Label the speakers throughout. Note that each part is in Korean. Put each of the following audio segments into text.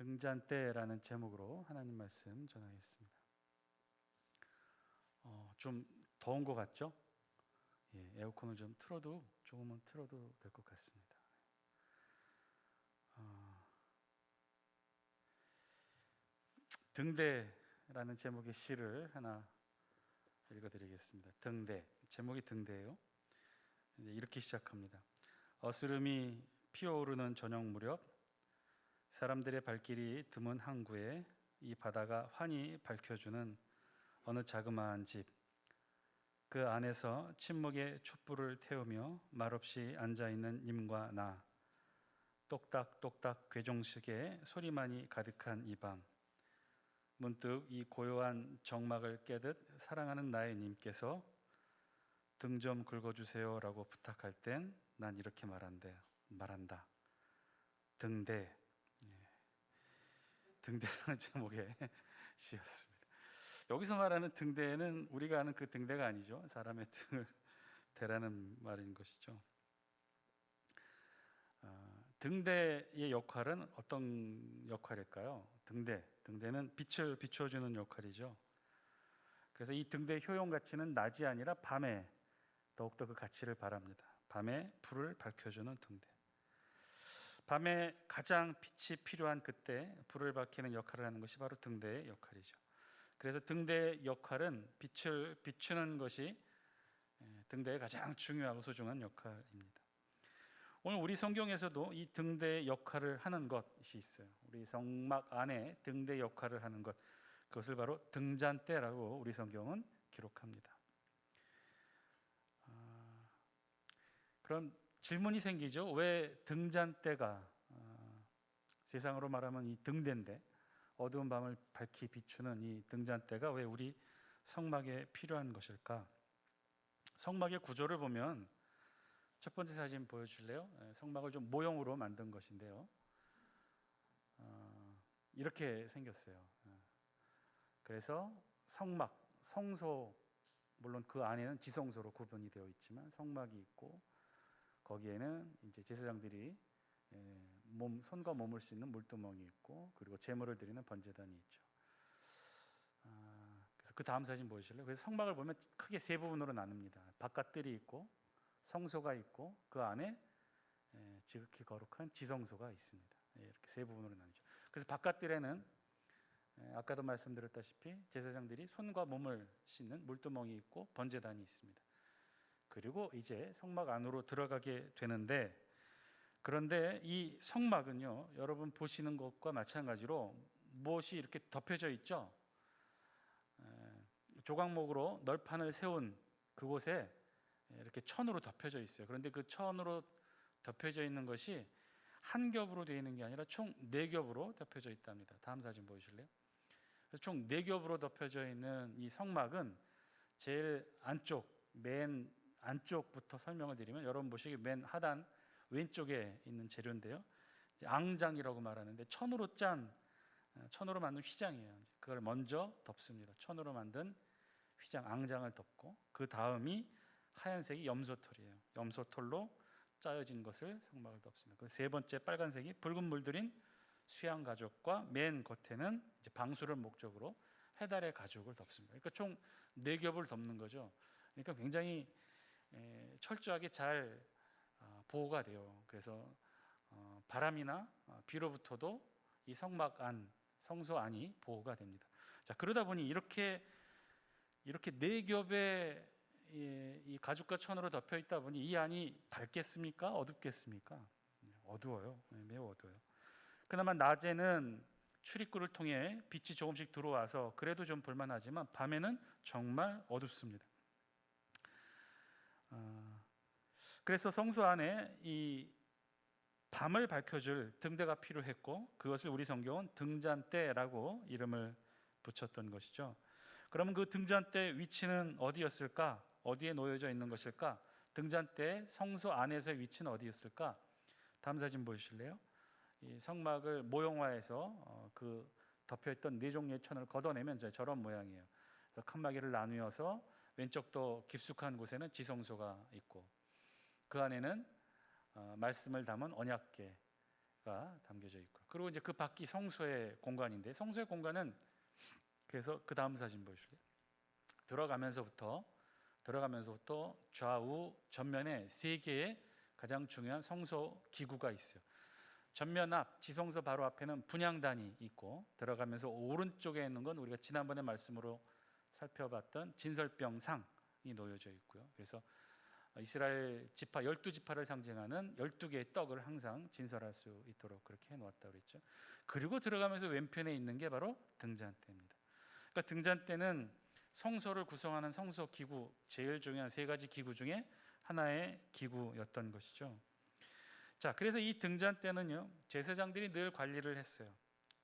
Speaker 1: 등잔대라는 제목으로 하나님 말씀 전하겠습니다. 좀 더운 것 같죠? 에어컨을 좀 조금은 틀어도 될 것 같습니다. 등대라는 제목의 시를 하나 읽어드리겠습니다. 등대, 제목이 등대예요. 이렇게 시작합니다. 어스름이 피어오르는 저녁 무렵, 사람들의 발길이 드문 항구에 이 바다가 환히 밝혀주는 어느 자그마한 집, 그 안에서 침묵의 촛불을 태우며 말없이 앉아있는 님과 나, 똑딱똑딱 괴종식의 소리만이 가득한 이 밤, 문득 이 고요한 정막을 깨듯 사랑하는 나의 님께서 등 좀 긁어주세요 라고 부탁할 땐 난 이렇게 말한다. 등대. 등대라는 제목의 시였습니다. 여기서 말하는 등대는 우리가 아는 그 등대가 아니죠. 사람의 등을 대라는 말인 것이죠. 등대의 역할은 어떤 역할일까요? 등대는 빛을 비춰주는 역할이죠. 그래서 이 등대의 효용 가치는 낮이 아니라 밤에 더욱더 그 가치를 바랍니다. 밤에 불을 밝혀주는 등대. 밤에 가장 빛이 필요한 그때 불을 밝히는 역할을 하는 것이 바로 등대의 역할이죠. 그래서 등대의 역할은 빛을 비추는 것이 등대의 가장 중요하고 소중한 역할입니다. 오늘 우리 성경에서도 이 등대의 역할을 하는 것이 있어요. 우리 성막 안에 등대 역할을 하는 것, 그것을 바로 등잔대라고 우리 성경은 기록합니다. 그럼 질문이 생기죠. 왜 등잔대가 세상으로 말하면 이 등대인데, 어두운 밤을 밝히 비추는 이 등잔대가 왜 우리 성막에 필요한 것일까? 성막의 구조를 보면, 첫 번째 사진 보여줄래요? 성막을 좀 모형으로 만든 것인데요. 이렇게 생겼어요. 그래서 성막, 성소, 물론 그 안에는 지성소로 구분이 되어 있지만 성막이 있고, 거기에는 이제 제사장들이 손과 몸을 씻는 물두멍이 있고, 그리고 제물을 드리는 번제단이 있죠. 그래서 그 다음 사진 보여주실래요? 그래서 성막을 보면 크게 세 부분으로 나눕니다. 바깥뜰이 있고, 성소가 있고, 그 안에 지극히 거룩한 지성소가 있습니다. 이렇게 세 부분으로 나누죠. 그래서 바깥뜰에는 아까도 말씀드렸다시피 제사장들이 손과 몸을 씻는 물두멍이 있고 번제단이 있습니다. 그리고 이제 성막 안으로 들어가게 되는데, 그런데 이 성막은요, 여러분 보시는 것과 마찬가지로 무엇이 이렇게 덮여져 있죠? 조각목으로 널판을 세운 그곳에 이렇게 천으로 덮여져 있어요. 그런데 그 천으로 덮여져 있는 것이 한 겹으로 되어 있는 게 아니라 총 4겹으로 덮여져 있답니다. 다음 사진 보여주실래요? 그래서 총 4겹으로 덮여져 있는 이 성막은 제일 안쪽, 맨 안쪽부터 설명을 드리면, 여러분 보시기 맨 하단 왼쪽에 있는 재료인데요, 앙장이라고 말하는데 천으로 만든 휘장이에요. 그걸 먼저 덮습니다. 천으로 만든 휘장, 앙장을 덮고, 그 다음이 하얀색이 염소털이에요. 염소털로 짜여진 것을 성막을 덮습니다. 그 세 번째 빨간색이 붉은 물들인 수양 가죽과 맨 겉에는 이제 방수를 목적으로 해달의 가죽을 덮습니다. 그러니까 총 4겹을 덮는 거죠. 그러니까 굉장히 철저하게 잘 보호가 돼요. 그래서 바람이나 비로부터도 이 성막 안, 성소 안이 보호가 됩니다. 자, 그러다 보니 이렇게 4겹의 이 가죽과 천으로 덮여 있다 보니 이 안이 밝겠습니까? 어둡겠습니까? 어두워요. 매우 어두워요. 그나마 낮에는 출입구를 통해 빛이 조금씩 들어와서 그래도 좀 볼만하지만 밤에는 정말 어둡습니다. 그래서 성소 안에 이 밤을 밝혀줄 등대가 필요했고, 그것을 우리 성경은 등잔대라고 이름을 붙였던 것이죠. 그러면 그 등잔대 위치는 어디였을까? 어디에 놓여져 있는 것일까? 등잔대 성소 안에서의 위치는 어디였을까? 다음 사진 보여주실래요? 이 성막을 모형화해서 그 덮여있던 4종류의 천을 걷어내면 저런 모양이에요. 그래서 칸막이를 나누어서 왼쪽도 깊숙한 곳에는 지성소가 있고, 그 안에는 말씀을 담은 언약궤, 담겨져 있고, 그리고 이제 그 밖이 성소의 공간인데, 성소의 공간은, 그래서 그 다음 사진 보여줄게요. 들어가면서부터 좌우 전면에 세 개의 가장 중요한 성소 기구가 있어요. 전면 앞 지성소 바로 앞에는 분향단이 있고, 들어가면서 오른쪽에 있는 건 우리가 지난번에 말씀으로 살펴봤던 진설병상이 놓여져 있고요. 그래서 이스라엘 지파 12지파를 상징하는 12개의 떡을 항상 진설할 수 있도록 그렇게 해놓았다고 그랬죠. 그리고 들어가면서 왼편에 있는 게 바로 등잔대입니다. 그러니까 등잔대는 성소를 구성하는 성소 기구, 제일 중요한 세 가지 기구 중에 하나의 기구였던 것이죠. 자, 그래서 이 등잔대는요, 제사장들이 늘 관리를 했어요.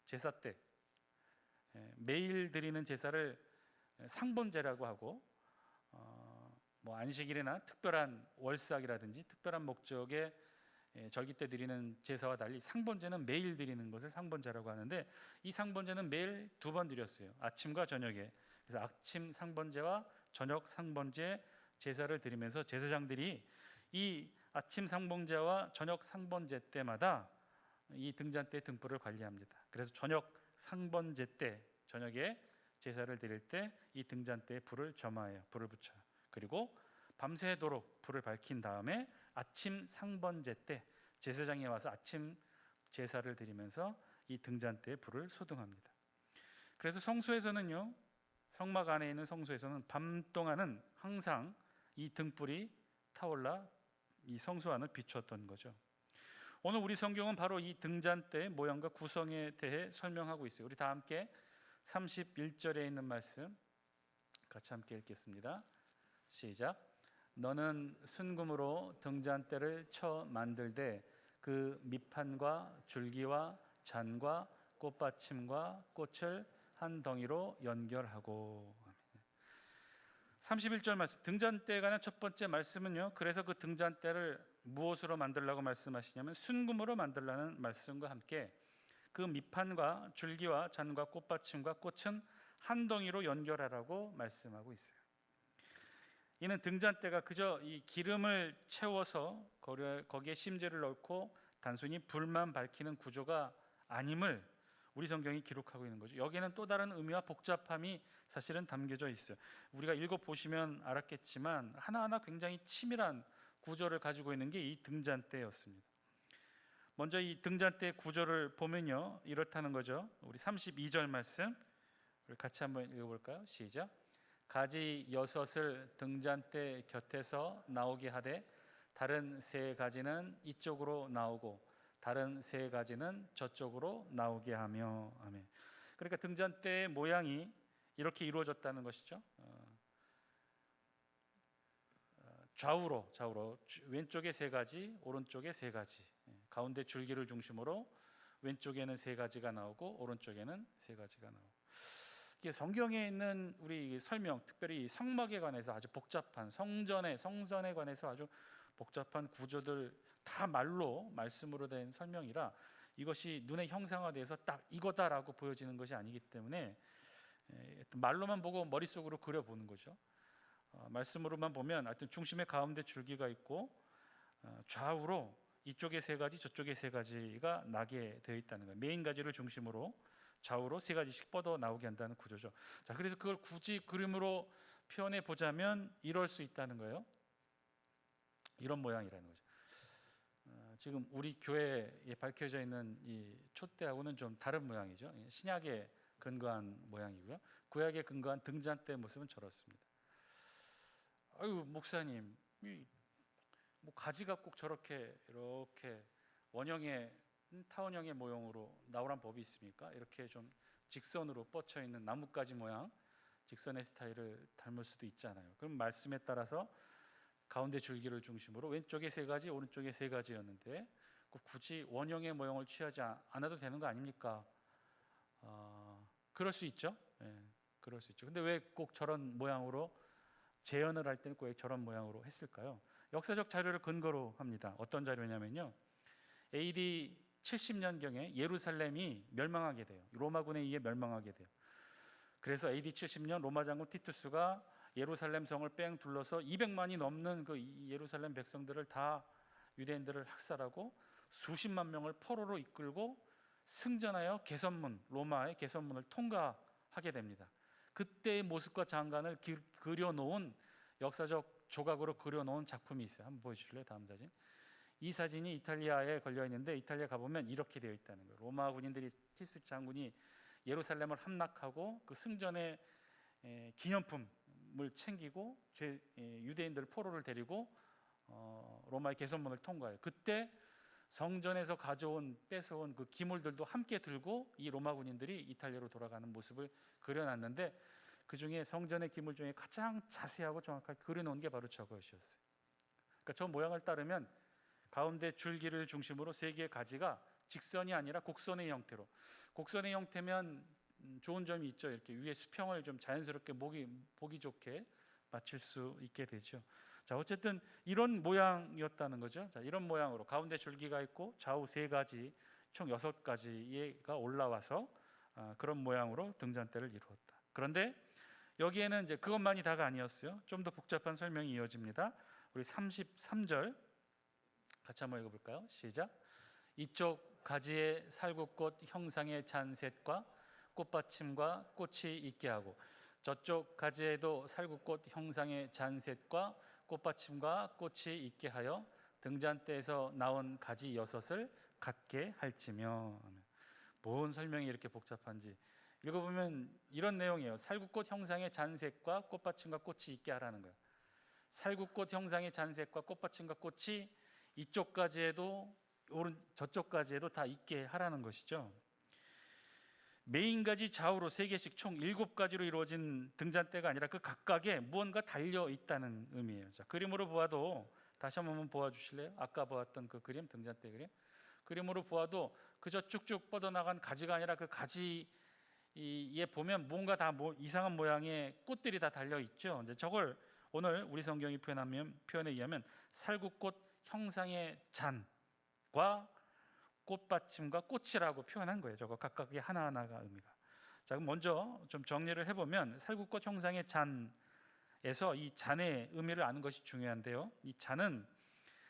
Speaker 1: 제사 때 매일 드리는 제사를 상번제라고 하고, 뭐 안식일이나 특별한 월삭이라든지 특별한 목적의 절기 때 드리는 제사와 달리 상번제는 매일 드리는 것을 상번제라고 하는데, 이 상번제는 매일 2번 드렸어요. 아침과 저녁에. 그래서 아침 상번제와 저녁 상번제 제사를 드리면서 제사장들이 이 아침 상번제와 저녁 상번제 때마다 이 등잔대 등불을 관리합니다. 그래서 저녁 상번제 때, 저녁에 제사를 드릴 때 이 등잔대에 불을 점화해요. 불을 붙여요. 그리고 밤새도록 불을 밝힌 다음에 아침 상번제 때 제사장이 와서 아침 제사를 드리면서 이 등잔대에 불을 소등합니다. 그래서 성소에서는요, 성막 안에 있는 성소에서는 밤 동안은 항상 이 등불이 타올라 이 성소 안을 비추었던 거죠. 오늘 우리 성경은 바로 이 등잔대의 모양과 구성에 대해 설명하고 있어요. 우리 다 함께 31절에 있는 말씀 같이 함께 읽겠습니다. 시작. 너는 순금으로 등잔대를 쳐 만들되 그 밑판과 줄기와 잔과 꽃받침과 꽃을 한 덩이로 연결하고. 31절 말씀, 등잔대에 관한 첫 번째 말씀은요, 그래서 그 등잔대를 무엇으로 만들라고 말씀하시냐면 순금으로 만들라는 말씀과 함께 그 밑판과 줄기와 잔과 꽃받침과 꽃은 한 덩이로 연결하라고 말씀하고 있어요. 이는 등잔대가 그저 이 기름을 채워서 거기에 심재를 넣고 단순히 불만 밝히는 구조가 아님을 우리 성경이 기록하고 있는 거죠. 여기에는 또 다른 의미와 복잡함이 사실은 담겨져 있어요. 우리가 읽어보시면 알았겠지만 하나하나 굉장히 치밀한 구조를 가지고 있는 게 이 등잔대였습니다. 먼저 이 등잔대 구조를 보면요, 이렇다는 거죠. 우리 32절 말씀 우리 같이 한번 읽어볼까요? 시작. 가지 6을 등잔대 곁에서 나오게 하되 다른 3가지는 이쪽으로 나오고 다른 3가지는 저쪽으로 나오게 하며. 아멘. 그러니까 등잔대의 모양이 이렇게 이루어졌다는 것이죠. 좌우로 왼쪽에 3가지, 오른쪽에 3가지, 가운데 줄기를 중심으로 왼쪽에는 3가지가 나오고 오른쪽에는 3가지가 나오고. 이게 성경에 있는 우리 설명, 특별히 성막에 관해서 아주 복잡한 성전에 관해서 아주 복잡한 구조들 다 말씀으로 된 설명이라 이것이 눈에 형상화돼서 딱 이거다라고 보여지는 것이 아니기 때문에 말로만 보고 머릿속으로 그려보는 거죠. 말씀으로만 보면 하여튼 중심에 가운데 줄기가 있고 좌우로 이쪽에 3가지 저쪽에 3가지가 나게 되어 있다는 거예요. 메인 가지를 중심으로 좌우로 3가지씩 뻗어 나오게 한다는 구조죠. 자, 그래서 그걸 굳이 그림으로 표현해 보자면 이럴 수 있다는 거예요. 이런 모양이라는 거죠. 지금 우리 교회에 밝혀져 있는 이 촛대하고는 좀 다른 모양이죠. 신약에 근거한 모양이고요. 구약에 근거한 등잔대 모습은 저렇습니다. 아유, 목사님, 뭐 가지가 꼭 저렇게 이렇게 원형의 타원형의 모형으로 나오란 법이 있습니까? 이렇게 좀 직선으로 뻗쳐 있는 나뭇가지 모양, 직선의 스타일을 닮을 수도 있잖아요. 그럼 말씀에 따라서 가운데 줄기를 중심으로 왼쪽에 3가지, 오른쪽에 3가지였는데 굳이 원형의 모형을 취하지 않아도 되는 거 아닙니까? 그럴 수 있죠. 그럴 수 있죠. 근데 왜 꼭 저런 모양으로 재현을 할 때는 꼭 저런 모양으로 했을까요? 역사적 자료를 근거로 합니다. 어떤 자료냐면요, AD 70년경에 예루살렘이 멸망하게 돼요. 로마군에 의해 멸망하게 돼요. 그래서 AD 70년 로마 장군 티투스가 예루살렘 성을 뺑 둘러서 200만이 넘는 그 예루살렘 백성들을 다 유대인들을 학살하고 수십만 명을 포로로 이끌고 승전하여 개선문, 로마의 개선문을 통과하게 됩니다. 그때의 모습과 장관을 그려놓은 역사적 조각으로 그려놓은 작품이 있어요. 한번 보여주실래요? 다음 사진. 이 사진이 이탈리아에 걸려 있는데, 이탈리아 가보면 이렇게 되어 있다는 거예요. 로마 군인들이, 티투스 장군이 예루살렘을 함락하고 그 승전의 기념품을 챙기고 유대인들 포로를 데리고 로마의 개선문을 통과해요. 그때 성전에서 뺏어온 그 기물들도 함께 들고 이 로마 군인들이 이탈리아로 돌아가는 모습을 그려놨는데, 그 중에 성전의 기물 중에 가장 자세하고 정확하게 그려놓은 게 바로 저것이었어요. 그러니까 저 모양을 따르면 가운데 줄기를 중심으로 세 개의 가지가 직선이 아니라 곡선의 형태로, 곡선의 형태면 좋은 점이 있죠. 이렇게 위에 수평을 좀 자연스럽게 보기 좋게 맞출 수 있게 되죠. 자, 어쨌든 이런 모양이었다는 거죠. 자, 이런 모양으로 가운데 줄기가 있고 좌우 세 가지, 총 6가지가 올라와서 그런 모양으로 등잔대를 이루었다. 그런데 여기에는 이제 그것만이 다가 아니었어요. 좀 더 복잡한 설명이 이어집니다. 우리 33절 같이 한번 읽어볼까요? 시작. 이쪽 가지에 살구꽃 형상의 잔셋과 꽃받침과 꽃이 있게 하고, 저쪽 가지에도 살구꽃 형상의 잔셋과 꽃받침과 꽃이 있게 하여 등잔대에서 나온 가지 6을 갖게 할지며. 뭔 설명이 이렇게 복잡한지 읽어보면 이런 내용이에요. 살구꽃 형상의 잔셋과 꽃받침과 꽃이 있게 하라는 거예요. 살구꽃 형상의 잔셋과 꽃받침과 꽃이 이쪽 가지에도 저쪽 가지에도 다 있게 하라는 것이죠. 메인 가지 좌우로 3개씩 총 7가지로 이루어진 등잔대가 아니라 그 각각에 무언가 달려 있다는 의미예요. 자, 그림으로 보아도 다시 한번 보아주실래요? 아까 보았던 그 그림, 등잔대 그림. 그림으로 보아도 그저 쭉쭉 뻗어나간 가지가 아니라 그 가지에 보면 뭔가 다 이상한 모양의 꽃들이 다 달려 있죠. 이제 저걸 오늘 우리 성경이 표현에 의하면 살구꽃 형상의 잔과 꽃받침과 꽃이라고 표현한 거예요. 저거 각각의 하나하나가 의미가. 자, 그럼 먼저 좀 정리를 해보면 살구꽃 형상의 잔에서 이 잔의 의미를 아는 것이 중요한데요. 이 잔은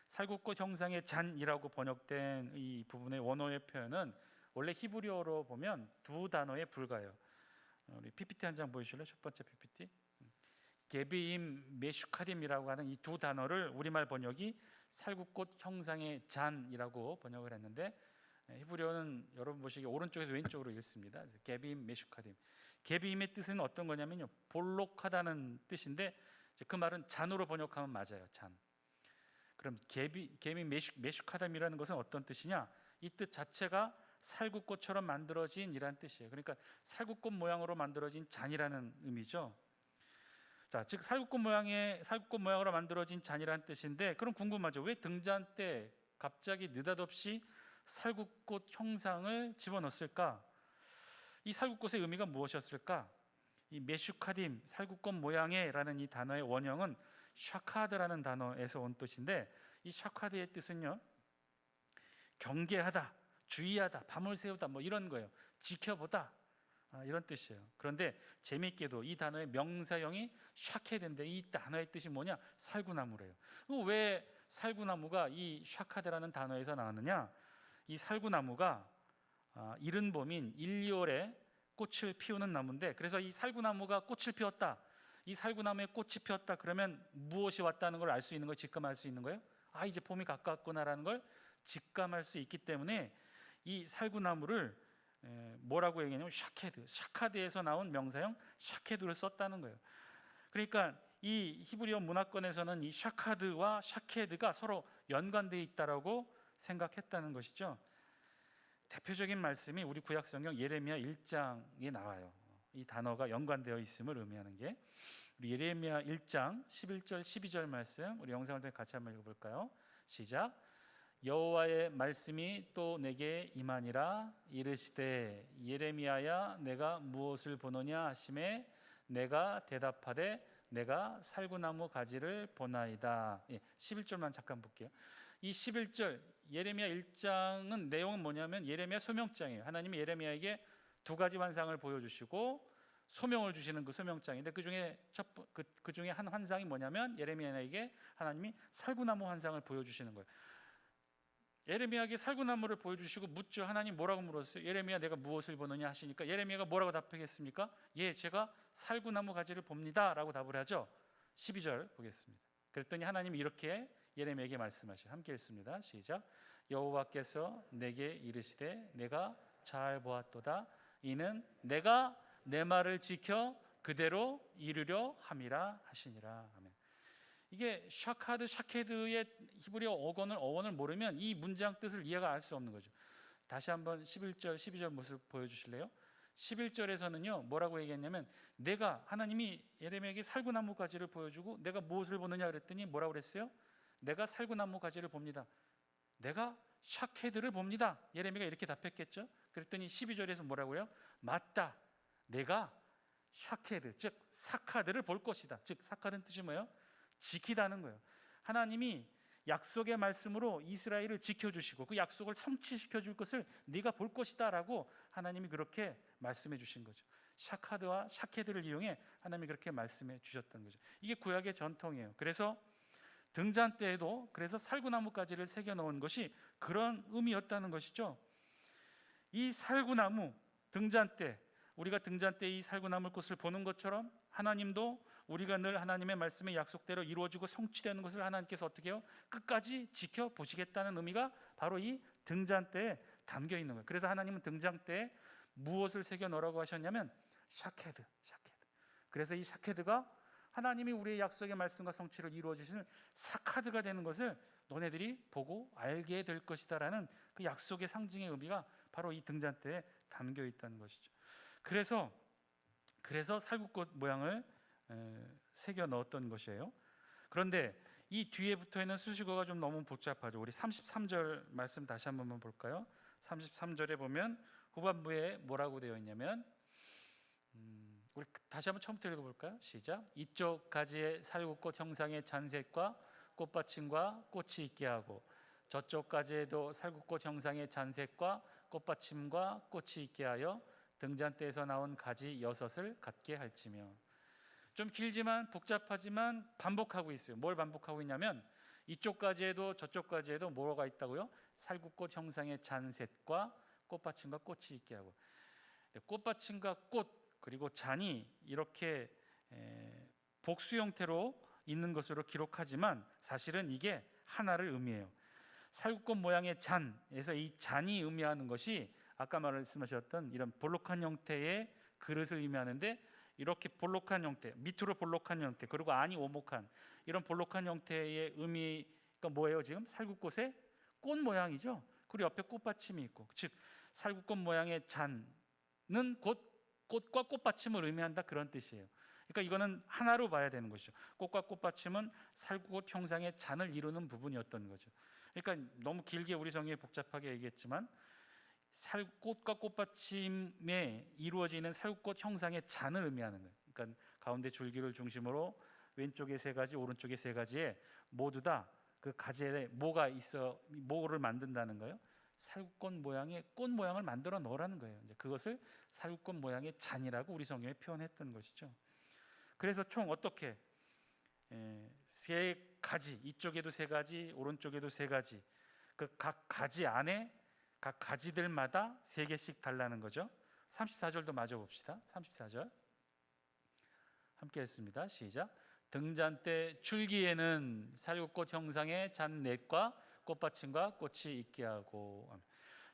Speaker 1: 살구꽃 형상의 잔이라고 번역된 이 부분의 원어의 표현은 원래 히브리어로 보면 2단어에 불과해요. 우리 PPT 한 장 보여주실래요? 첫 번째 PPT. 게비임 메슈카딤이라고 하는 이 2단어를 우리말 번역이 살구꽃 형상의 잔이라고 번역을 했는데, 히브리어는 여러분 보시기에 오른쪽에서 왼쪽으로 읽습니다. 게비임 메슈카딤. 게비임의 뜻은 어떤 거냐면요, 볼록하다는 뜻인데 그 말은 잔으로 번역하면 맞아요. 잔. 그럼 게비임 메슈카딤이라는 것은 어떤 뜻이냐? 이 뜻 자체가 살구꽃처럼 만들어진 이란 뜻이에요. 그러니까 살구꽃 모양으로 만들어진 잔이라는 의미죠. 자, 즉 살구꽃 모양으로 만들어진 잔이라는 뜻인데, 그럼 궁금하죠. 왜 등잔대에 갑자기 느닷없이 살구꽃 형상을 집어넣었을까? 이 살구꽃의 의미가 무엇이었을까? 이 메슈카딤, 살구꽃 모양의라는 이 단어의 원형은 샤카드라는 단어에서 온 뜻인데, 이 샤카드의 뜻은요, 경계하다, 주의하다, 밤을 새우다, 뭐 이런 거예요. 지켜보다, 이런 뜻이에요. 그런데 재미있게도 이 단어의 명사형이 샤케드인데 이 단어의 뜻이 뭐냐? 살구나무래요. 왜 살구나무가 이 샤카드라는 단어에서 나왔느냐? 이 살구나무가 이른 봄인 1, 2월에 꽃을 피우는 나무인데, 그래서 이 살구나무가 꽃을 피웠다, 이 살구나무에 꽃이 피었다 그러면 무엇이 왔다는 걸 알 수 있는 거예요? 직감할 수 있는 거예요? 이제 봄이 가까웠구나라는 걸 직감할 수 있기 때문에 이 살구나무를 뭐라고 얘기하냐면 샤카드에서 나온 명사형 샤케드를 썼다는 거예요. 그러니까 이 히브리어 문화권에서는 이 샤카드와 샤케드가 서로 연관되어 있다라고 생각했다는 것이죠. 대표적인 말씀이 우리 구약 성경 예레미야 1장에 나와요. 이 단어가 연관되어 있음을 의미하는 게, 우리 예레미야 1장 11절 12절 말씀, 우리 영상을 통해 같이 한번 읽어볼까요? 시작. 여호와의 말씀이 또 내게 임하니라. 이르시되 예레미야야 내가 무엇을 보노냐 하시매 내가 대답하되 내가 살구나무 가지를 보나이다. 11절만 잠깐 볼게요. 이 11절 예레미야 1장은 내용은 뭐냐면 예레미야 소명장이에요. 하나님이 예레미야에게 2가지 환상을 보여주시고 소명을 주시는 그 소명장인데, 그 중에 한 환상이 뭐냐면 예레미야에게 하나님이 살구나무 환상을 보여주시는 거예요. 예레미야에게 살구나무를 보여주시고 묻죠. 하나님 뭐라고 물었어요? 예레미야 내가 무엇을 보느냐 하시니까 예레미야가 뭐라고 답하겠습니까? 예, 제가 살구나무 가지를 봅니다 라고 답을 하죠. 12절 보겠습니다. 그랬더니 하나님이 이렇게 예레미야에게 말씀하셔요. 함께 읽습니다. 시작. 여호와께서 내게 이르시되 내가 잘 보았도다. 이는 내가 내 말을 지켜 그대로 이루려 함이라 하시니라. 아멘. 이게 샤케드의 히브리어 어원을 모르면 이 문장 뜻을 이해가 할 수 없는 거죠. 다시 한번 11절 12절 모습 보여주실래요? 11절에서는요 뭐라고 얘기했냐면 내가 하나님이 예레미야에게 살구나무 가지를 보여주고 내가 무엇을 보느냐 그랬더니 뭐라고 그랬어요? 내가 살구나무 가지를 봅니다. 내가 샤케드를 봅니다. 예레미야가 이렇게 답했겠죠. 그랬더니 12절에서 뭐라고요? 맞다. 내가 샤케드 즉 사카드를 볼 것이다. 즉 사카드는 뜻이 뭐예요? 지키다는 거예요. 하나님이 약속의 말씀으로 이스라엘을 지켜주시고 그 약속을 성취시켜 줄 것을 네가 볼 것이다 라고 하나님이 그렇게 말씀해 주신 거죠. 샤카드와 샤케드를 이용해 하나님이 그렇게 말씀해 주셨던 거죠. 이게 구약의 전통이에요. 그래서 등잔 때에도 그래서 살구나무 가지를 새겨 넣은 것이 그런 의미였다는 것이죠. 이 살구나무 등잔 때 우리가 등잔 때 이 살구나무 꽃을 보는 것처럼 하나님도 우리가 늘 하나님의 말씀의 약속대로 이루어지고 성취되는 것을 하나님께서 어떻게 해요? 끝까지 지켜보시겠다는 의미가 바로 이 등잔대에 담겨 있는 거예요. 그래서 하나님은 등잔대에 무엇을 새겨 넣으라고 하셨냐면 샤케드. 그래서 이 샤케드가 하나님이 우리의 약속의 말씀과 성취를 이루어 주시는 사카드가 되는 것을 너네들이 보고 알게 될 것이다라는 그 약속의 상징의 의미가 바로 이 등잔대에 담겨 있다는 것이죠. 그래서 살구꽃 모양을 새겨 넣었던 것이에요. 그런데 이 뒤에 붙어 있는 수식어가 좀 너무 복잡하죠. 우리 33절 말씀 다시 한번 볼까요? 33절에 보면 후반부에 뭐라고 되어 있냐면 우리 다시 한번 처음부터 읽어볼까요? 시작. 이쪽 가지에 살구꽃 형상의 잔셋과 꽃받침과 꽃이 있게 하고 저쪽 가지에도 살구꽃 형상의 잔셋과 꽃받침과 꽃이 있게 하여 등잔대에서 나온 가지 6을 갖게 할지며. 좀 길지만 복잡하지만 반복하고 있어요. 뭘 반복하고 있냐면 이쪽 가지에도 저쪽 가지에도 뭐가 있다고요? 살구꽃 형상의 잔셋과 꽃받침과 꽃이 있게 하고. 꽃받침과 꽃 그리고 잔이 이렇게 복수 형태로 있는 것으로 기록하지만 사실은 이게 하나를 의미해요. 살구꽃 모양의 잔에서 이 잔이 의미하는 것이 아까 말씀하셨던 이런 볼록한 형태의 그릇을 의미하는데 이렇게 볼록한 형태, 밑으로 볼록한 형태, 그리고 안이 오목한 이런 볼록한 형태의 의미가 뭐예요? 지금 살구꽃의 꽃 모양이죠. 그리고 옆에 꽃받침이 있고, 즉 살구꽃 모양의 잔은 곧 꽃과 꽃받침을 의미한다 그런 뜻이에요. 그러니까 이거는 하나로 봐야 되는 것이죠. 꽃과 꽃받침은 살구꽃 형상의 잔을 이루는 부분이었던 거죠. 그러니까 너무 길게 우리 성경에 복잡하게 얘기했지만 꽃과 꽃받침에 이루어지는 살구꽃 형상의 잔을 의미하는 거예요. 그러니까 가운데 줄기를 중심으로 왼쪽에 3가지, 오른쪽에 3가지에 모두 다 그 가지에 뭐가 있어, 뭐를 만든다는 거예요. 살구꽃 모양의 꽃 모양을 만들어 넣으라는 거예요. 이제 그것을 살구꽃 모양의 잔이라고 우리 성경에 표현했던 것이죠. 그래서 총 어떻게 3가지, 이쪽에도 3가지, 오른쪽에도 3가지, 그 각 가지 안에 각 가지들마다 3개씩 달라는 거죠. 34절도 마저 봅시다. 34절 함께 했습니다. 시작. 등잔대 줄기에는 살구꽃 형상의 잔넷과 꽃받침과 꽃이 있게 하고.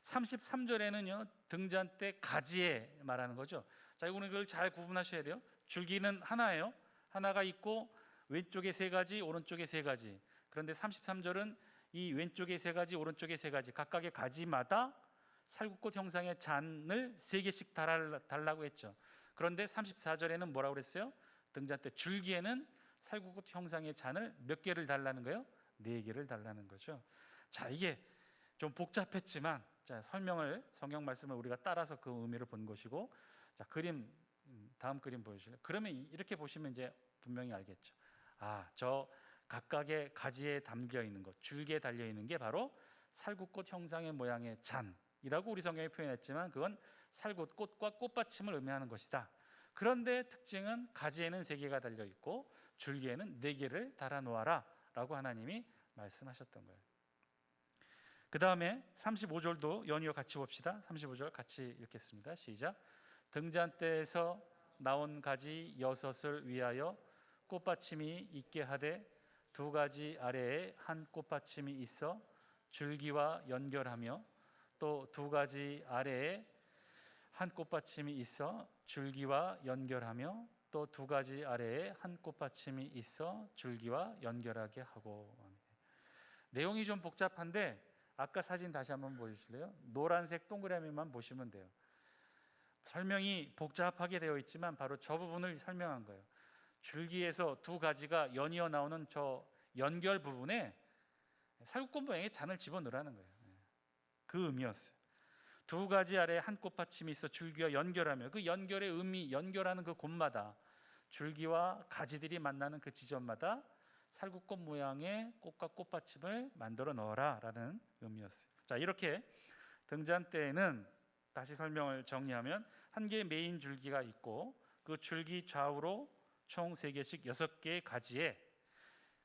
Speaker 1: 33절에는요 등잔대 가지에 말하는 거죠. 자, 이걸 잘 구분하셔야 돼요. 줄기는 하나예요. 하나가 있고 왼쪽에 3가지, 오른쪽에 3가지. 그런데 33절은 이 왼쪽에 3가지, 오른쪽에 3가지 각각의 가지마다 살구꽃 형상의 잔을 3개씩 달라고 했죠. 그런데 34절에는 뭐라고 그랬어요? 등잔대 줄기에는 살구꽃 형상의 잔을 몇 개를 달라는 거예요? 4개를 달라는 거죠. 자, 이게 좀 복잡했지만 자, 성경 말씀을 우리가 따라서 그 의미를 본 것이고, 자, 다음 그림 보여주실래요? 그러면 이렇게 보시면 이제 분명히 알겠죠. 아, 저 각각의 가지에 담겨 있는 것, 줄기에 달려 있는 게 바로 살구꽃 형상의 모양의 잔이라고 우리 성경에 표현했지만 그건 살구꽃과 꽃받침을 의미하는 것이다. 그런데 특징은 가지에는 3개가 달려 있고 줄기에는 4개를 달아 놓아라 라고 하나님이 말씀하셨던 거예요. 그 다음에 35절도 연이어 같이 봅시다. 35절 같이 읽겠습니다. 시작. 등잔대에서 나온 가지 6을 위하여 꽃받침이 있게 하되 두 가지 아래에 한 꽃받침이 있어 줄기와 연결하며 또 두 가지 아래에 한 꽃받침이 있어 줄기와 연결하며 또 두 가지 아래에 한 꽃받침이 있어 줄기와 연결하게 하고. 내용이 좀 복잡한데 아까 사진 다시 한번 보여주실래요? 노란색 동그라미만 보시면 돼요. 설명이 복잡하게 되어 있지만 바로 저 부분을 설명한 거예요. 줄기에서 두 가지가 연이어 나오는 저 연결 부분에 살구꽃 모양의 잔을 집어넣으라는 거예요. 그 의미였어요. 두 가지 아래에 한 꽃받침이 있어 줄기와 연결하며, 그 연결의 의미, 연결하는 그 곳마다 줄기와 가지들이 만나는 그 지점마다 살구꽃 모양의 꽃과 꽃받침을 만들어 넣어라 라는 의미였어요. 자, 이렇게 등잔대에는 다시 설명을 정리하면 한 개의 메인 줄기가 있고 그 줄기 좌우로 총 3개씩 6개의 가지에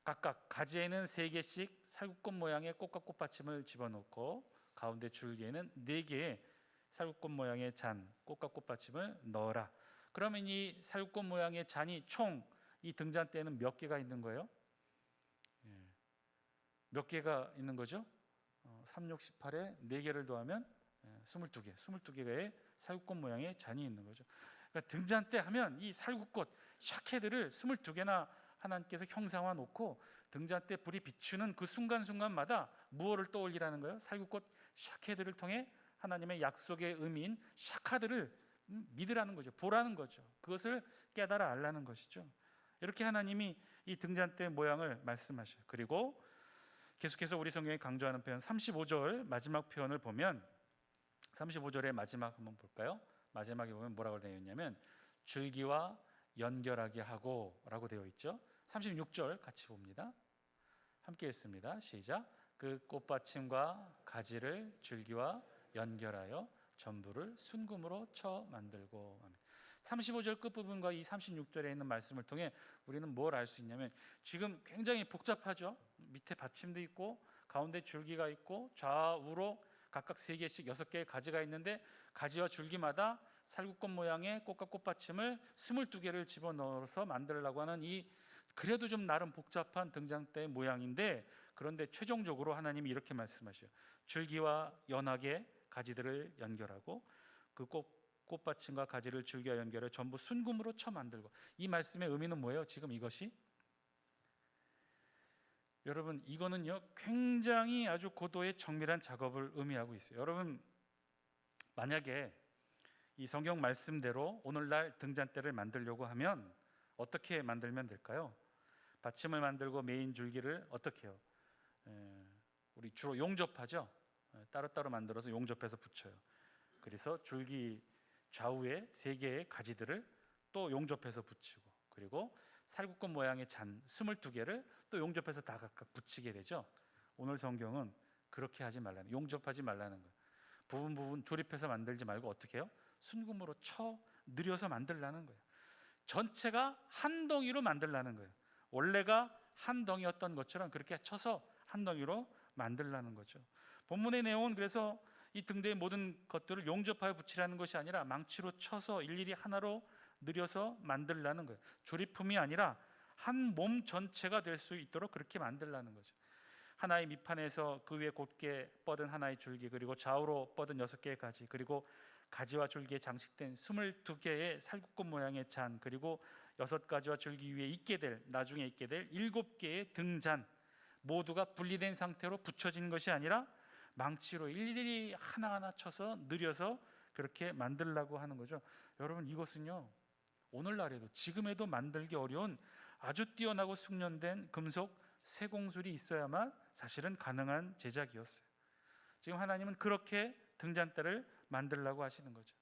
Speaker 1: 각각 가지에는 3개씩 살구꽃 모양의 꽃과 꽃받침을 집어넣고 가운데 줄기에는 4개의 살구꽃 모양의 잔, 꽃과 꽃받침을 넣어라. 그러면 이 살구꽃 모양의 잔이 총 이 등잔대에는 몇 개가 있는 거예요? 몇 개가 있는 거죠? 3, 6, 18에 4개를 더하면 22개, 22개의 살구꽃 모양의 잔이 있는 거죠. 그러니까 등잔대 하면 이 살구꽃, 샤케들을 22개나 하나님께서 형상화 놓고 등잔대 불이 비추는 그 순간순간마다 무엇을 떠올리라는 거예요? 살구꽃 샤케들을 통해 하나님의 약속의 의미인 샤카들을 믿으라는 거죠. 보라는 거죠. 그것을 깨달아 알라는 것이죠. 이렇게 하나님이 이 등잔대 모양을 말씀하셔요. 그리고 계속해서 우리 성경에 강조하는 표현 35절 마지막 표현을 보면 35절의 마지막 한번 볼까요? 마지막에 보면 뭐라고 되어 있냐면 줄기와 연결하게 하고 라고 되어 있죠. 36절 같이 봅니다. 함께 읽습니다. 시작. 그 꽃받침과 가지를 줄기와 연결하여 전부를 순금으로 쳐 만들고. 35절 끝부분과 이 36절에 있는 말씀을 통해 우리는 뭘 알 수 있냐면 지금 굉장히 복잡하죠. 밑에 받침도 있고 가운데 줄기가 있고 좌우로 각각 3개씩 6개의 가지가 있는데 가지와 줄기마다 살구꽃 모양의 꽃과 꽃받침을 22개를 집어넣어서 만들려고 하는 이 그래도 좀 나름 복잡한 등잔대 모양인데, 그런데 최종적으로 하나님이 이렇게 말씀하셔요. 줄기와 연하게 가지들을 연결하고 그 꽃받침과 가지를 줄기와 연결해 전부 순금으로 쳐 만들고. 이 말씀의 의미는 뭐예요? 지금 이것이 여러분 이거는요 굉장히 아주 고도의 정밀한 작업을 의미하고 있어요. 여러분 만약에 이 성경 말씀대로 오늘날 등잔대를 만들려고 하면 어떻게 만들면 될까요? 받침을 만들고 메인 줄기를 어떻게 해요? 우리 주로 용접하죠. 따로따로 만들어서 용접해서 붙여요. 그래서 줄기 좌우에 3개의 가지들을 또 용접해서 붙이고, 그리고 살구꽃 모양의 잔 22개를 또 용접해서 다 각각 붙이게 되죠. 오늘 성경은 그렇게 하지 말라는, 용접하지 말라는 거예요. 부분 조립해서 만들지 말고 어떻게 해요? 순금으로 쳐 느려서 만들라는 거예요. 전체가 한 덩이로 만들라는 거예요. 원래가 한 덩이였던 것처럼 그렇게 쳐서 한 덩이로 만들라는 거죠. 본문의 내용은 그래서 이 등대의 모든 것들을 용접하여 붙이라는 것이 아니라 망치로 쳐서 일일이 하나로 느려서 만들라는 거예요. 조립품이 아니라 한 몸 전체가 될 수 있도록 그렇게 만들라는 거죠. 하나의 밑판에서 그 위에 곧게 뻗은 하나의 줄기, 그리고 좌우로 뻗은 6개의 가지, 그리고 가지와 줄기에 장식된 22개의 살구꽃 모양의 잔, 그리고 6가지와 줄기 위에 나중에 있게 될 7개의 등잔, 모두가 분리된 상태로 붙여진 것이 아니라 망치로 일일이 하나하나 쳐서 느려서 그렇게 만들려고 하는 거죠. 여러분 이것은요 오늘날에도 지금에도 만들기 어려운 아주 뛰어나고 숙련된 금속 쇠공술이 있어야만 사실은 가능한 제작이었어요. 지금 하나님은 그렇게 등잔대를 만들려고 하시는 거죠.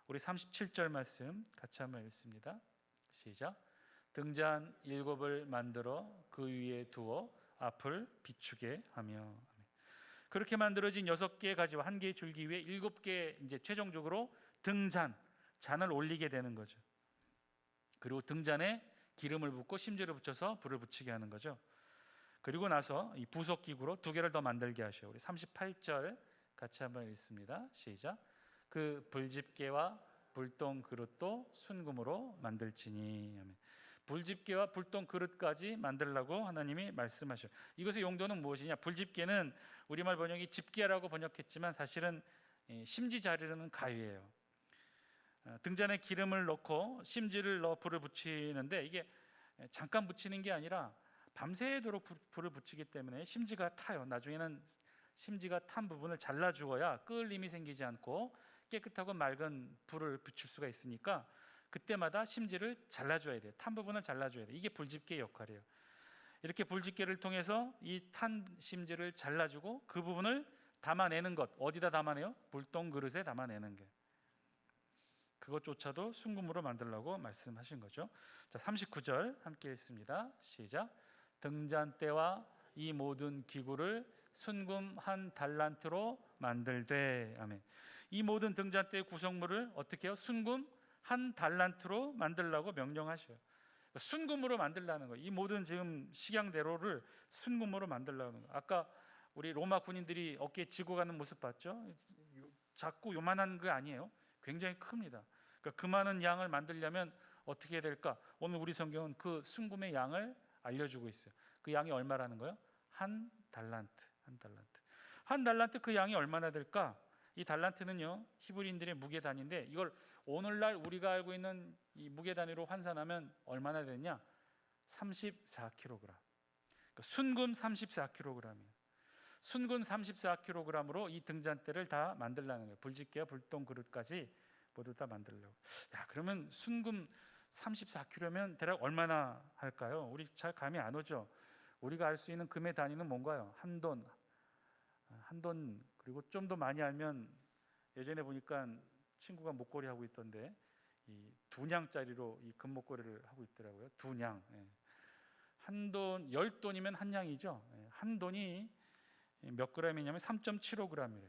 Speaker 1: 우리 37절 말씀 같이 한번 읽습니다. 시작. 등잔 7을 만들어 그 위에 두어 앞을 비추게 하며. 그렇게 만들어진 6개의 가지와 1개의 줄기 위에 7개 이제 최종적으로 잔을 올리게 되는 거죠. 그리고 등잔에 기름을 붓고 심지를 붙여서 불을 붙이게 하는 거죠. 그리고 나서 이 부속 기구로 두 개를 더 만들게 하셔요. 우리 38절 같이 한번 읽습니다. 시작. 그 불집게와 불똥 그릇도 순금으로 만들지니. 아멘. 불집게와 불똥 그릇까지 만들라고 하나님이 말씀하셔요. 이것의 용도는 무엇이냐? 불집게는 우리말 번역이 집게라고 번역했지만 사실은 심지 자르는 가위예요. 등잔에 기름을 넣고 심지를 넣어 불을 붙이는데 이게 잠깐 붙이는 게 아니라 밤새도록 불을 붙이기 때문에 심지가 타요. 나중에는 심지가 탄 부분을 잘라 주어야 끓림이 생기지 않고 깨끗하고 맑은 불을 붙일 수가 있으니까 그때마다 심지를 잘라줘야 돼요. 탄 부분을 잘라줘야 돼요. 이게 불집게의 역할이에요. 이렇게 불집게를 통해서 이 탄 심지를 잘라주고 그 부분을 담아내는 것. 어디다 담아내요? 불똥 그릇에 담아내는 게. 그것조차도 순금으로 만들라고 말씀하신 거죠. 자, 39절 함께 읽습니다. 시작. 등잔대와 이 모든 기구를 순금 한 달란트로 만들되. 아멘. 이 모든 등잔대의 구성물을 어떻게 해요? 순금 한 달란트로 만들라고 명령하셔요. 순금으로 만들라는 거예요. 이 모든 지금 식양대로를 순금으로 만들라는 거예요. 아까 우리 로마 군인들이 어깨에 지고 가는 모습 봤죠? 작고 요만한 거 아니에요. 굉장히 큽니다. 그러니까 그 많은 양을 만들려면 어떻게 해야 될까? 오늘 우리 성경은 그 순금의 양을 알려주고 있어요. 그 양이 얼마라는 거예요? 한 달란트. 한 달란트 그 양이 얼마나 될까? 이 달란트는요 히브리인들의 무게 단위인데 이걸 오늘날 우리가 알고 있는 이 무게 단위로 환산하면 얼마나 되냐? 34kg. 그러니까 순금 34kg이에요. 순금 34kg으로 이 등잔대를 다 만들라는 거예요. 불집게와 불똥 그릇까지 모두 다 만들려고. 야, 그러면 순금 34kg면 대략 얼마나 할까요? 우리 잘 감이 안 오죠. 우리가 알 수 있는 금의 단위는 뭔가요? 한 돈. 그리고 좀 더 많이 알면 예전에 보니까 친구가 목걸이 하고 있던데 이 2냥짜리로 이 금목걸이를 하고 있더라고요. 2냥. 한 돈, 10돈이면 한 냥이죠. 한 돈이 몇 g이냐면 3.75g이래요.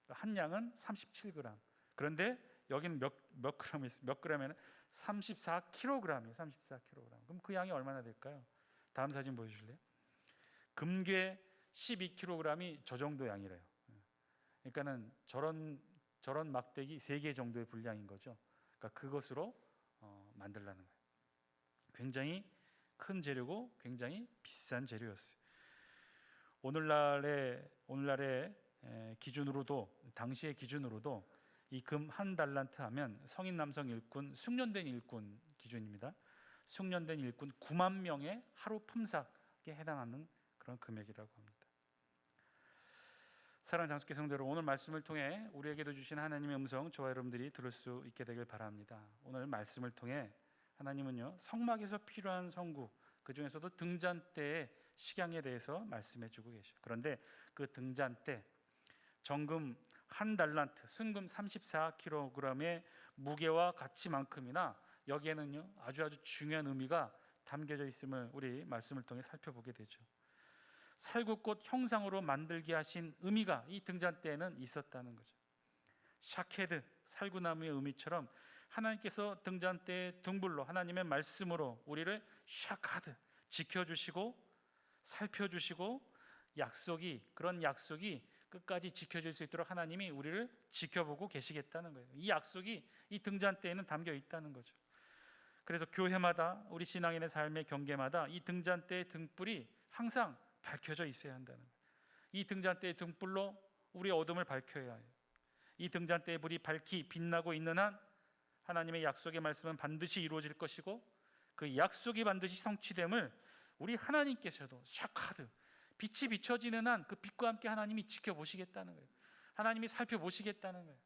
Speaker 1: 한 냥은 37g. 그런데 여기는 몇 g이 있어요? 몇 g이면 34kg이에요. 34kg. 그럼 그 양이 얼마나 될까요? 다음 사진 보여주실래요? 금괴 12kg이 저 정도 양이래요. 그러니까는 저런 막대기 3개 정도의 분량인 거죠. 그러니까 그것으로 만들라는 거예요. 굉장히 큰 재료고 굉장히 비싼 재료였어요. 오늘날의 기준으로도 당시의 기준으로도 이 금 한 달란트 하면 성인 남성 일꾼 숙련된 일꾼 기준입니다. 숙련된 일꾼 9만 명의 하루 품삯에 해당하는 그런 금액이라고 합니다. 사랑하는 장수교 성도들, 오늘 말씀을 통해 우리에게도 주신 하나님의 음성 저와 여러분들이 들을 수 있게 되길 바랍니다. 오늘 말씀을 통해 하나님은요 성막에서 필요한 성구, 그 중에서도 등잔대의 식양에 대해서 말씀해주고 계셔요. 그런데 그 등잔대 정금 한 달란트, 순금 34kg의 무게와 가치만큼이나 여기에는요 아주 중요한 의미가 담겨져 있음을 우리 말씀을 통해 살펴보게 되죠. 살구꽃 형상으로 만들게 하신 의미가 이 등잔대에는 있었다는 거죠. 샤케드, 살구나무의 의미처럼 하나님께서 등잔대의 등불로 하나님의 말씀으로 우리를 샤카드 지켜주시고 살펴주시고 그런 약속이 끝까지 지켜질 수 있도록 하나님이 우리를 지켜보고 계시겠다는 거예요. 이 약속이 이 등잔대에는 담겨 있다는 거죠. 그래서 교회마다 우리 신앙인의 삶의 경계마다 이 등잔대의 등불이 항상 밝혀져 있어야 한다는 거예요. 이 등잔대의 등불로 우리의 어둠을 밝혀야 해요. 이 등잔대의 불이 밝히 빛나고 있는 한 하나님의 약속의 말씀은 반드시 이루어질 것이고 그 약속이 반드시 성취됨을 우리 하나님께서도 샤카드 빛이 비춰지는 한 그 빛과 함께 하나님이 지켜보시겠다는 거예요. 하나님이 살펴보시겠다는 거예요.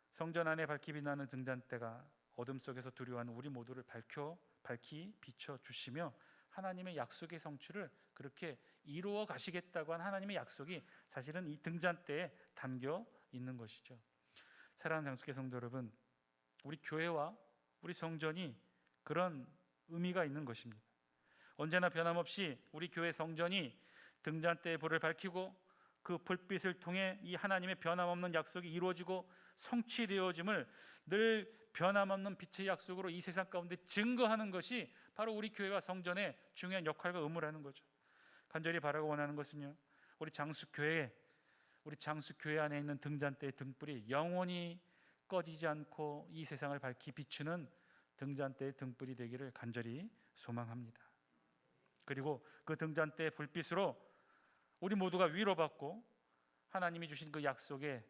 Speaker 1: 성전 안에 밝히 빛나는 등잔대가 어둠 속에서 두려워하는 우리 모두를 밝히 비춰주시며 하나님의 약속의 성취를 그렇게 이루어 가시겠다고 한 하나님의 약속이 사실은 이 등잔대에 담겨 있는 것이죠. 사랑하는 장수교 성도 여러분, 우리 교회와 우리 성전이 그런 의미가 있는 것입니다. 언제나 변함없이 우리 교회 성전이 등잔대의 불을 밝히고 그 불빛을 통해 이 하나님의 변함없는 약속이 이루어지고 성취되어짐을 늘 변함없는 빛의 약속으로 이 세상 가운데 증거하는 것이 바로 우리 교회와 성전의 중요한 역할과 의무를 하는 거죠. 간절히 바라고 원하는 것은요, 우리 장수교회 안에 있는 등잔대의 등불이 영원히 꺼지지 않고 이 세상을 밝히 비추는 등잔대의 등불이 되기를 간절히 소망합니다. 그리고 그 등잔대의 불빛으로 우리 모두가 위로받고 하나님이 주신 그 약속에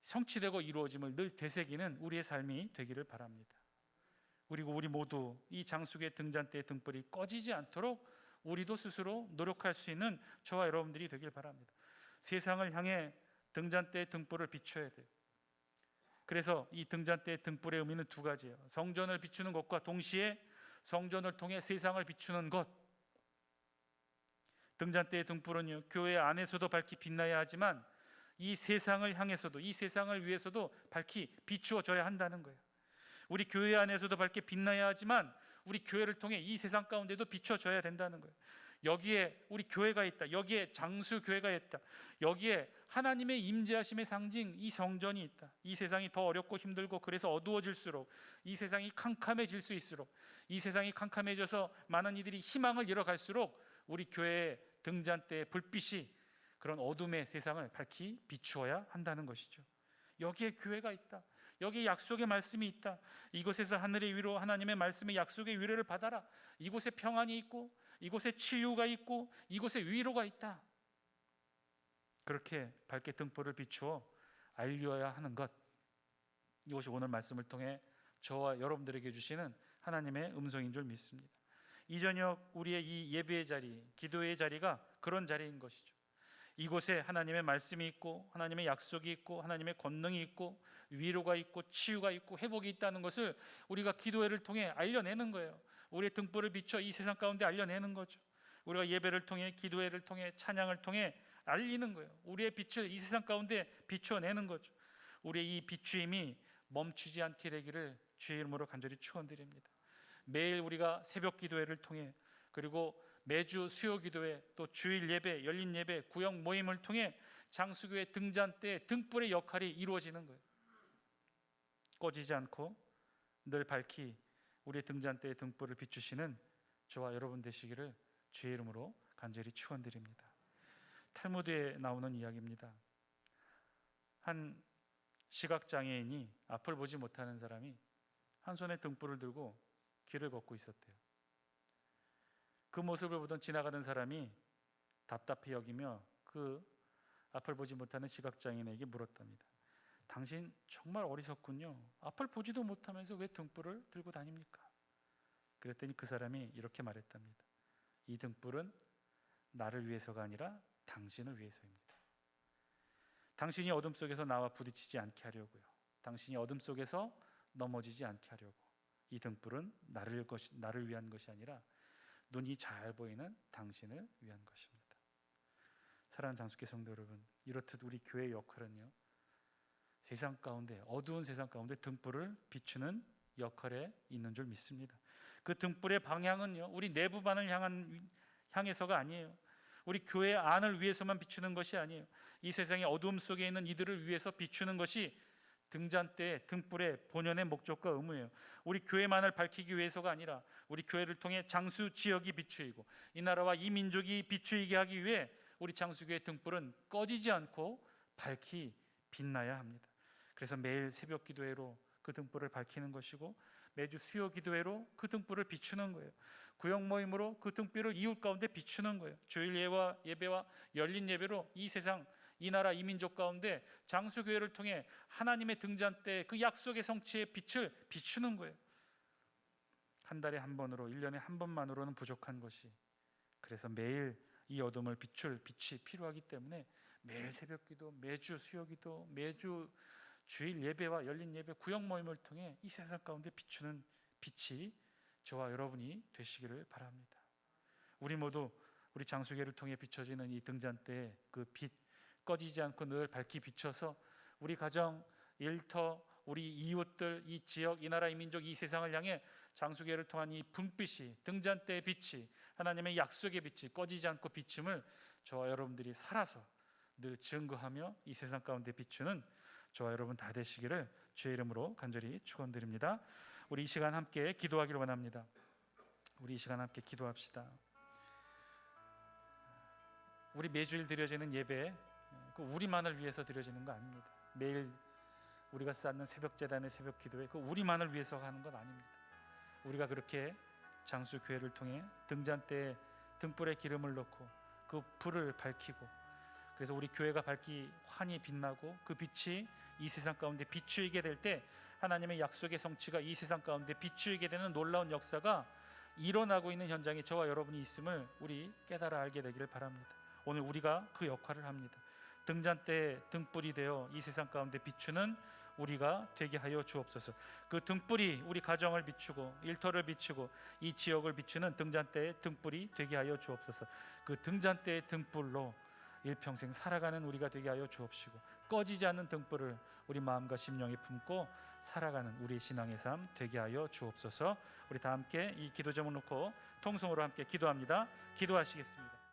Speaker 1: 성취되고 이루어짐을 늘 되새기는 우리의 삶이 되기를 바랍니다. 그리고 우리 모두 이 장수교의 등잔대의 등불이 꺼지지 않도록 우리도 스스로 노력할 수 있는 저와 여러분들이 되길 바랍니다. 세상을 향해 등잔대의 등불을 비춰야 돼요. 그래서 이 등잔대의 등불의 의미는 두 가지예요. 성전을 비추는 것과 동시에 성전을 통해 세상을 비추는 것. 등잔대의 등불은요, 교회 안에서도 밝히 빛나야 하지만 이 세상을 향해서도, 이 세상을 위해서도 밝히 비추어져야 한다는 거예요. 우리 교회 안에서도 밝게 빛나야 하지만 우리 교회를 통해 이 세상 가운데도 비춰져야 된다는 거예요. 여기에 우리 교회가 있다. 여기에 장수교회가 있다. 여기에 하나님의 임재하심의 상징 이 성전이 있다. 이 세상이 더 어렵고 힘들고 그래서 어두워질수록, 이 세상이 캄캄해질 수 있을수록, 이 세상이 캄캄해져서 많은 이들이 희망을 잃어갈수록 우리 교회의 등잔대의 불빛이 그런 어둠의 세상을 밝히 비추어야 한다는 것이죠. 여기에 교회가 있다. 여기에 약속의 말씀이 있다. 이곳에서 하늘의 위로 하나님의 말씀의 약속의 위로를 받아라. 이곳에 평안이 있고 이곳에 치유가 있고 이곳에 위로가 있다. 그렇게 밝게 등불을 비추어 알려야 하는 것, 이것이 오늘 말씀을 통해 저와 여러분들에게 주시는 하나님의 음성인 줄 믿습니다. 이 저녁 우리의 이 예배의 자리, 기도의 자리가 그런 자리인 것이죠. 이곳에 하나님의 말씀이 있고 하나님의 약속이 있고 하나님의 권능이 있고 위로가 있고 치유가 있고 회복이 있다는 것을 우리가 기도회를 통해 알려내는 거예요. 우리의 등불을 비춰 이 세상 가운데 알려내는 거죠. 우리가 예배를 통해, 기도회를 통해, 찬양을 통해 알리는 거예요. 우리의 빛을 이 세상 가운데 비추어내는 거죠. 우리의 이 비추임이 멈추지 않게 되기를 주의 이름으로 간절히 축원드립니다. 매일 우리가 새벽 기도회를 통해, 그리고 매주 수요 기도회, 또 주일 예배, 열린 예배, 구역 모임을 통해 장수교회 등잔대 등불의 역할이 이루어지는 거예요. 꺼지지 않고 늘 밝히 우리의 등잔대의 등불을 비추시는 저와 여러분 되시기를 주의 이름으로 간절히 축원드립니다. 탈무드에 나오는 이야기입니다. 한 시각장애인이 앞을 보지 못하는 사람이 한 손에 등불을 들고 길을 걷고 있었대요. 그 모습을 보던 지나가는 사람이 답답해 여기며 그 앞을 보지 못하는 시각장애인에게 물었답니다. 당신 정말 어리석군요. 앞을 보지도 못하면서 왜 등불을 들고 다닙니까? 그랬더니 그 사람이 이렇게 말했답니다. 이 등불은 나를 위해서가 아니라 당신을 위해서입니다. 당신이 어둠 속에서 나와 부딪히지 않게 하려고요. 당신이 어둠 속에서 넘어지지 않게 하려고. 이 등불은 나를 위한 것이 아니라 눈이 잘 보이는 당신을 위한 것입니다. 사랑하는 장수교회 성도 여러분, 이렇듯 우리 교회의 역할은요, 세상 가운데, 어두운 세상 가운데 등불을 비추는 역할에 있는 줄 믿습니다. 그 등불의 방향은요, 우리 내부만을 향해서가 아니에요. 우리 교회 안을 위해서만 비추는 것이 아니에요. 이 세상의 어두움 속에 있는 이들을 위해서 비추는 것이 등잔대 등불의 본연의 목적과 의무예요. 우리 교회만을 밝히기 위해서가 아니라 우리 교회를 통해 장수 지역이 비추이고 이 나라와 이 민족이 비추이게 하기 위해 우리 장수교회 등불은 꺼지지 않고 밝히 빛나야 합니다. 그래서 매일 새벽 기도회로 그 등불을 밝히는 것이고, 매주 수요 기도회로 그 등불을 비추는 거예요. 구역 모임으로 그 등불을 이웃 가운데 비추는 거예요. 주일 예배와 열린 예배로 이 세상, 이 나라, 이 민족 가운데 장수교회를 통해 하나님의 등잔대 그 약속의 성취의 빛을 비추는 거예요. 한 달에 한 번으로, 1년에 한 번만으로는 부족한 것이, 그래서 매일 이 어둠을 비출 빛이 필요하기 때문에 매일 새벽 기도, 매주 수요 기도, 매주 주일 예배와 열린 예배, 구역 모임을 통해 이 세상 가운데 비추는 빛이 저와 여러분이 되시기를 바랍니다. 우리 모두 우리 장수교회를 통해 비춰지는 이 등잔대의 그 빛, 꺼지지 않고 늘 밝히 비춰서 우리 가정, 일터, 우리 이웃들, 이 지역, 이 나라, 이 민족, 이 세상을 향해 장수교회를 통한 이 분빛이, 등잔대의 빛이, 하나님의 약속의 빛이 꺼지지 않고 비춤을 저와 여러분들이 살아서 늘 증거하며 이 세상 가운데 비추는 저와 여러분 다 되시기를 주의 이름으로 간절히 축원드립니다. 우리 이 시간 함께 기도하기를 원합니다. 우리 이 시간 함께 기도합시다. 우리 매주일 드려지는 예배, 그 우리만을 위해서 드려지는 거 아닙니다. 매일 우리가 쌓는 새벽 제단의 새벽 기도회, 그 우리만을 위해서 하는 건 아닙니다. 우리가 그렇게 장수 교회를 통해 등잔대에 등불에 기름을 넣고 그 불을 밝히고, 그래서 우리 교회가 밝기 환히 빛나고 그 빛이 이 세상 가운데 비추이게 될 때 하나님의 약속의 성취가 이 세상 가운데 비추이게 되는 놀라운 역사가 일어나고 있는 현장에 저와 여러분이 있음을 우리 깨달아 알게 되기를 바랍니다. 오늘 우리가 그 역할을 합니다. 등잔대에 등불이 되어 이 세상 가운데 비추는 우리가 되게 하여 주옵소서. 그 등불이 우리 가정을 비추고 일터를 비추고 이 지역을 비추는 등잔대의 등불이 되게 하여 주옵소서. 그 등잔대의 등불로 일평생 살아가는 우리가 되게 하여 주옵시고, 꺼지지 않는 등불을 우리 마음과 심령에 품고 살아가는 우리의 신앙의 삶 되게 하여 주옵소서. 우리 다 함께 이 기도 제목 놓고 통성으로 함께 기도합니다. 기도하시겠습니다.